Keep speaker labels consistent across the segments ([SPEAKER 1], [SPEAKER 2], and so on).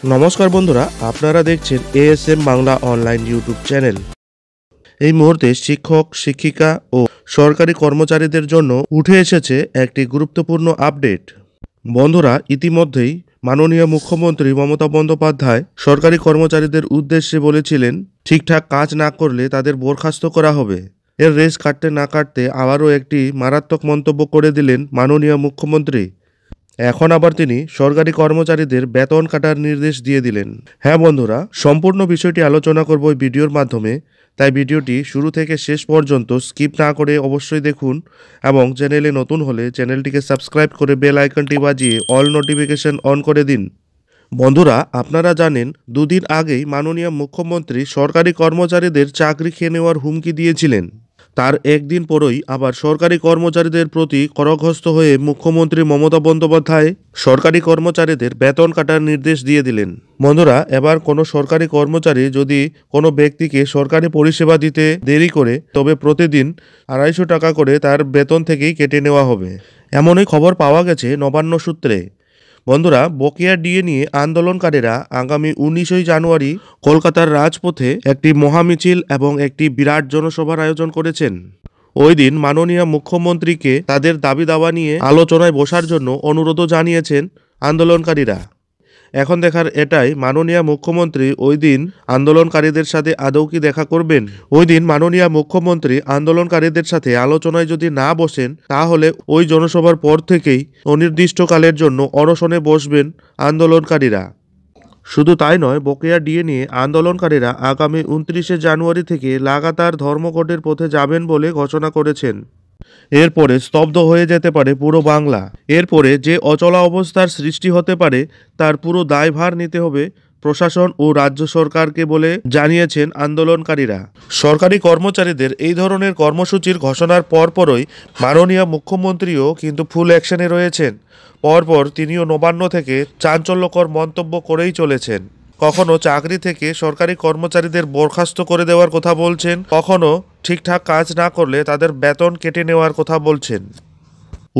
[SPEAKER 1] নমস্কার বন্ধুরা, আপনারা দেখছেন ASM Bangla online YouTube channel. এই মুহূর্তে শিক্ষক, শিক্ষিকা ও সরকারি কর্মচারীদের জন্য উঠে এসেছে একটি গুরুত্বপূর্ণ আপডেট। বন্ধুরা, ইতিমধ্যেই মাননীয় মুখ্যমন্ত্রী মমতা বন্দ্যোপাধ্যায় সরকারি কর্মচারীদের উদ্দেশ্যে বলেছিলেন, ঠিকঠাক কাজ না করলে তাদের বরখাস্ত করা হবে। এর রেশ কাটতে না কাটতে আবারও একটি মারাত্মক মন্তব্য করে দিলেন মাননীয় মুখ্যমন্ত্রী। এখন আবার তিনি সরকারি কর্মচারীদের বেতন কাটার নির্দেশ দিয়ে দিলেন। হ্যাঁ বন্ধুরা, সম্পূর্ণ বিষয়টি আলোচনা করব এই ভিডিওর মাধ্যমে, তাই ভিডিওটি শুরু থেকে শেষ পর্যন্ত স্কিপ না করে অবশ্যই দেখুন এবং চ্যানেলে নতুন হলে চ্যানেলটিকে সাবস্ক্রাইব করে বেল আইকনটি বাজিয়ে অল নোটিফিকেশন অন করে দিন। বন্ধুরা, আপনারা জানেন দুদিন আগেই মাননীয় মুখ্যমন্ত্রী সরকারি কর্মচারীদের চাকরি খেয়ে নেওয়ার হুমকি দিয়েছিলেন। তার একদিন পরই আবার সরকারি কর্মচারীদের প্রতি করগস্ত হয়ে মুখ্যমন্ত্রী মমতা বন্দ্যোপাধ্যায় সরকারি কর্মচারীদের বেতন কাটার নির্দেশ দিয়ে দিলেন। বন্ধুরা, এবার কোনো সরকারি কর্মচারী যদি কোনো ব্যক্তিকে সরকারি পরিষেবা দিতে দেরি করে, তবে প্রতিদিন 250 টাকা করে তার বেতন থেকেই কেটে নেওয়া হবে, এমনই খবর পাওয়া গেছে নবান্ন সূত্রে। বন্ধুরা, বকেয়া ডিএ নিয়ে আন্দোলনকারীরা আগামী 19 জানুয়ারি কলকাতার রাজপথে একটি মহামিছিল এবং একটি বিরাট জনসভার আয়োজন করেছেন। ওই দিন মাননীয় মুখ্যমন্ত্রীকে তাদের দাবি দাওয়া নিয়ে আলোচনায় বসার জন্য অনুরোধও জানিয়েছেন আন্দোলনকারীরা। এখন দেখার এটাই, মাননীয় মুখ্যমন্ত্রী ওই দিন আন্দোলনকারীদের সাথে আদৌ কি দেখা করবেন। ওই দিন মাননীয় মুখ্যমন্ত্রী আন্দোলনকারীদের সাথে আলোচনায় যদি না বসেন, তাহলে ওই জনসভার পর থেকেই অনির্দিষ্টকালের জন্য অনশনে বসবেন আন্দোলনকারীরা। শুধু তাই নয়, বকেয়া ডিএ নিয়ে আন্দোলনকারীরা আগামী 29 জানুয়ারি থেকে লাগাতার ধর্মঘটের পথে যাবেন বলে ঘোষণা করেছেন। এরপরে স্তব্ধ হয়ে যেতে পারে পুরো বাংলা। এরপরে যে অচলা অবস্থার সৃষ্টি হতে পারে তার পুরো দায়ভার নিতে হবে প্রশাসন ও রাজ্য সরকারকে বলে জানিয়েছেন আন্দোলনকারীরা। সরকারি কর্মচারীদের এই ধরনের কর্মসূচির ঘোষণার পরপরই মাননীয় মুখ্যমন্ত্রীও কিন্তু ফুল অ্যাকশনে রয়েছেন। পরপর তিনিও নবান্ন থেকে চাঞ্চল্যকর মন্তব্য করেই চলেছেন। কখনো চাকরি থেকে সরকারি কর্মচারীদের বরখাস্ত করে দেওয়ার কথা বলছেন, কখনো ঠিকঠাক কাজ না করলে তাদের বেতন কেটে নেওয়ার কথা বলছেন।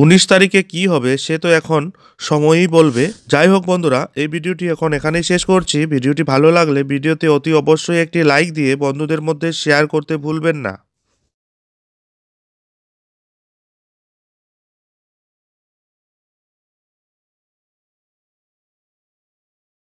[SPEAKER 1] 19 তারিখে কি হবে সে তো এখন সময়ই বলবে। যাই হোক বন্ধুরা, এই ভিডিওটি এখন এখানেই শেষ করছি। ভিডিওটি ভালো লাগলে ভিডিওতে অতি অবশ্যই একটি লাইক দিয়ে বন্ধুদের মধ্যে শেয়ার করতে ভুলবেন না।